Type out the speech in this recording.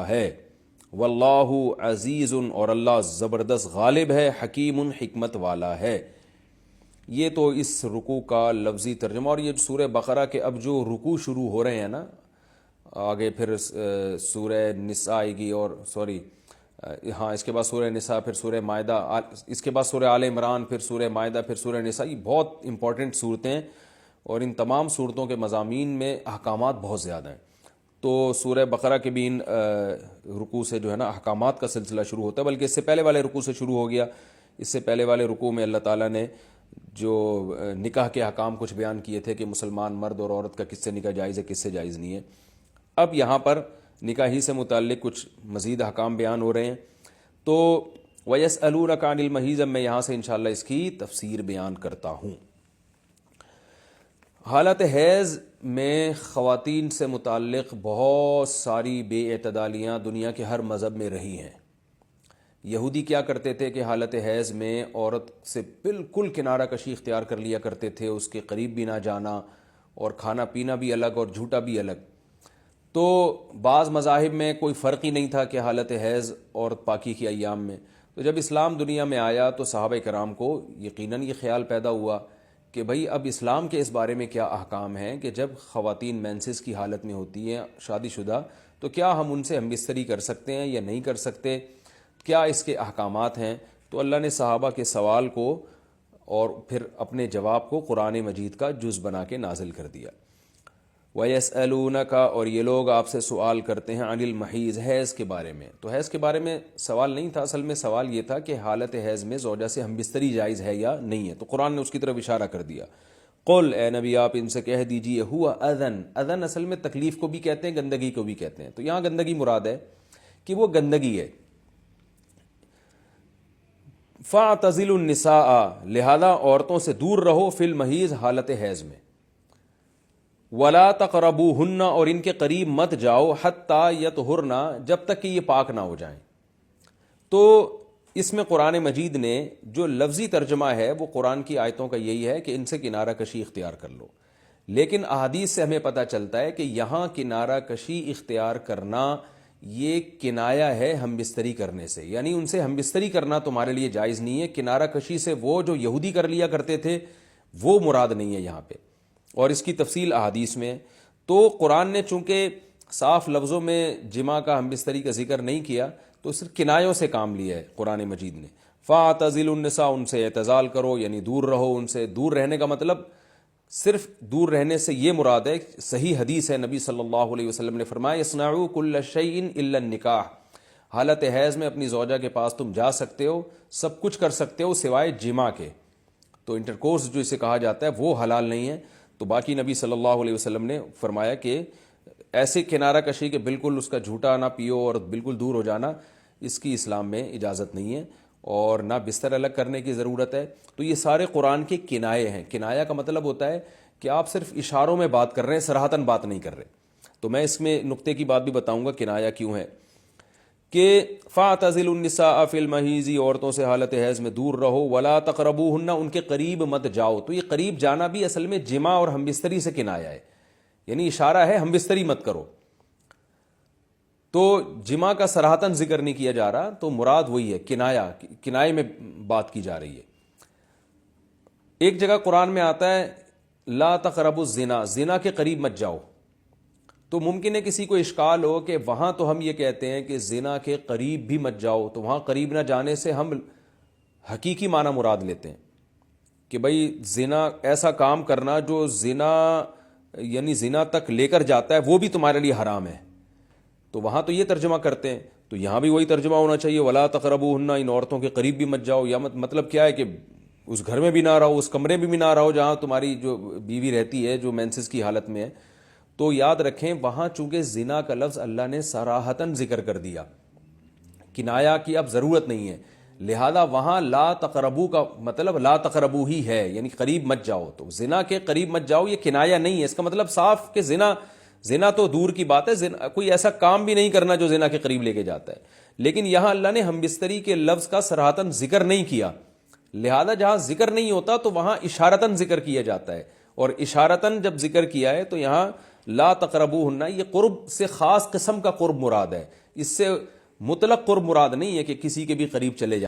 ہے۔ واللہ عزیز، اور اللہ زبردست غالب ہے، حکیم حکمت والا ہے۔ یہ تو اس رکوع کا لفظی ترجمہ۔ اور یہ سورہ بقرہ کے اب جو رکوع شروع ہو رہے ہیں نا، آگے پھر سورہ نساء آئے گی، اور اس کے بعد سورہ نساء، پھر سورہ مائدہ، اس کے بعد سورہ آل عمران، پھر سورہ مائدہ، پھر سورہ نساء۔ یہ بہت امپورٹنٹ صورتیں ہیں، اور ان تمام صورتوں کے مضامین میں احکامات بہت زیادہ ہیں۔ تو سورہ بقرہ کے بھی ان رکوع سے جو ہے نا احکامات کا سلسلہ شروع ہوتا ہے، بلکہ اس سے پہلے والے رکوع سے شروع ہو گیا۔ اس سے پہلے والے رکوع میں اللہ تعالیٰ نے جو نکاح کے احکام کچھ بیان کیے تھے کہ مسلمان مرد اور عورت کا کس سے نکاح جائز ہے، کس سے جائز نہیں ہے۔ اب یہاں پر نکاح ہی سے متعلق کچھ مزید احکام بیان ہو رہے ہیں۔ تو وَيَسْأَلُونَكَ عَنِ الْمَحِيضِ، اب میں یہاں سے انشاءاللہ اس کی تفسیر بیان کرتا ہوں۔ حالت حیض میں خواتین سے متعلق بہت ساری بے اعتدالیاں دنیا کے ہر مذہب میں رہی ہیں۔ یہودی کیا کرتے تھے کہ حالت حیض میں عورت سے بالکل کنارہ کشی اختیار کر لیا کرتے تھے، اس کے قریب بھی نہ جانا، اور کھانا پینا بھی الگ اور جھوٹا بھی الگ۔ تو بعض مذاہب میں کوئی فرق ہی نہیں تھا کہ حالت حیض عورت پاکی کی ایام میں۔ تو جب اسلام دنیا میں آیا تو صحابہ کرام کو یقیناً یہ خیال پیدا ہوا کہ بھئی اب اسلام کے اس بارے میں کیا احکام ہیں کہ جب خواتین مینسز کی حالت میں ہوتی ہیں شادی شدہ، تو کیا ہم ان سے ہم بستری کر سکتے ہیں یا نہیں کر سکتے، کیا اس کے احکامات ہیں۔ تو اللہ نے صحابہ کے سوال کو اور پھر اپنے جواب کو قرآن مجید کا جز بنا کے نازل کر دیا۔ وَيَسْأَلُونَكَ، اور یہ لوگ آپ سے سوال کرتے ہیں، عن المحیض، حیض کے بارے میں۔ تو حیض کے بارے میں سوال نہیں تھا، اصل میں سوال یہ تھا کہ حالت حیض میں زوجہ سے ہم بستری جائز ہے یا نہیں ہے۔ تو قرآن نے اس کی طرف اشارہ کر دیا۔ قل، اے نبی آپ ان سے کہہ دیجئے، ہوا اذن، اذن اصل میں تکلیف کو بھی کہتے ہیں، گندگی کو بھی کہتے ہیں۔ تو یہاں گندگی مراد ہے کہ وہ گندگی ہے۔ فَاعْتَزِلُوا النِّسَاءَ، لہذا عورتوں سے دور رہو، فی المحیض، حالت حیض میں۔ وَلَا تَقْرَبُوهُنَّ، اور ان کے قریب مت جاؤ، حَتَّى يَطْهُرْنَ، جب تک کہ یہ پاک نہ ہو جائیں۔ تو اس میں قرآن مجید نے جو لفظی ترجمہ ہے وہ قرآن کی آیتوں کا یہی ہے کہ ان سے کنارہ کشی اختیار کر لو، لیکن احادیث سے ہمیں پتہ چلتا ہے کہ یہاں کنارہ کشی اختیار کرنا یہ کنایہ ہے ہم بستری کرنے سے، یعنی ان سے ہم بستری کرنا تمہارے لیے جائز نہیں ہے۔ کنارہ کشی سے وہ جو یہودی کر لیا کرتے تھے وہ مراد نہیں ہے یہاں پہ، اور اس کی تفصیل احادیث میں۔ تو قرآن نے چونکہ صاف لفظوں میں جماع کا ہم بستری کا ذکر نہیں کیا، تو صرف کنایوں سے کام لیا ہے قرآن مجید نے۔ فَاعْتَزِلُوا النِّسَاءَ، ان سے اعتزال کرو، یعنی دور رہو ان سے۔ دور رہنے کا مطلب صرف دور رہنے سے یہ مراد ہے، صحیح حدیث ہے، نبی صلی اللہ علیہ وسلم نے فرمایا، اصنعوا کل شیء الا النکاح، حالت حیض میں اپنی زوجہ کے پاس تم جا سکتے ہو، سب کچھ کر سکتے ہو سوائے جماع کے۔ تو انٹرکورس جو اسے کہا جاتا ہے وہ حلال نہیں ہے۔ تو باقی نبی صلی اللہ علیہ وسلم نے فرمایا کہ ایسے کنارہ کشی کہ بالکل اس کا جھوٹا نہ پیو اور بالکل دور ہو جانا، اس کی اسلام میں اجازت نہیں ہے، اور نہ بستر الگ کرنے کی ضرورت ہے۔ تو یہ سارے قرآن کے کنائے ہیں۔ کنایہ کا مطلب ہوتا ہے کہ آپ صرف اشاروں میں بات کر رہے ہیں، صراحتاً بات نہیں کر رہے۔ تو میں اس میں نقطے کی بات بھی بتاؤں گا کنایہ کیوں ہے، کہ فَاعْتَزِلُوا النِّسَاءَ فِي الْمَحِيضِ، عورتوں سے حالت حیض میں دور رہو، وَلَا تَقْرَبُوهُنَّ، ان کے قریب مت جاؤ۔ تو یہ قریب جانا بھی اصل میں جماع اور ہم بستری سے کنایہ ہے، یعنی اشارہ ہے ہم بستری مت کرو۔ تو جماع کا صراحتاً ذکر نہیں کیا جا رہا، تو مراد وہی ہے، کنایے میں بات کی جا رہی ہے۔ ایک جگہ قرآن میں آتا ہے لا تقربوا الزنا، زنا کے قریب مت جاؤ۔ تو ممکن ہے کسی کو اشکال ہو کہ وہاں تو ہم یہ کہتے ہیں کہ زنا کے قریب بھی مت جاؤ، تو وہاں قریب نہ جانے سے ہم حقیقی معنی مراد لیتے ہیں کہ بھئی زنا ایسا کام کرنا جو زنا یعنی زنا تک لے کر جاتا ہے وہ بھی تمہارے لیے حرام ہے۔ تو وہاں تو یہ ترجمہ کرتے ہیں، تو یہاں بھی وہی ترجمہ ہونا چاہیے، ولا تقربوہن، ان عورتوں کے قریب بھی مت جاؤ۔ یا مطلب کیا ہے کہ اس گھر میں بھی نہ رہو، اس کمرے میں بھی نہ رہو جہاں تمہاری جو بیوی رہتی ہے جو مینسز کی حالت میں ہے۔ تو یاد رکھیں وہاں چونکہ زنا کا لفظ اللہ نے صراحتاً ذکر کر دیا، کنایا کی اب ضرورت نہیں ہے، لہذا وہاں لا تقربو کا مطلب لا تقربو ہی ہے، یعنی قریب مت جاؤ۔ تو زنا کے قریب مت جاؤ یہ کنایا نہیں ہے، اس کا مطلب صاف کہ زنا تو دور کی بات ہے، کوئی ایسا کام بھی نہیں کرنا جو زنا کے قریب لے کے جاتا ہے۔ لیکن یہاں اللہ نے ہم بستری کے لفظ کا صراحتاً ذکر نہیں کیا، لہذا جہاں ذکر نہیں ہوتا تو وہاں اشارتاً ذکر کیا جاتا ہے، اور اشارتاً جب ذکر کیا ہے تو یہاں لا تقربوہن، یہ قرب سے خاص قسم کا قرب مراد ہے، اس سے مطلق قرب مراد نہیں ہے کہ کسی کے بھی قریب چلے جائے.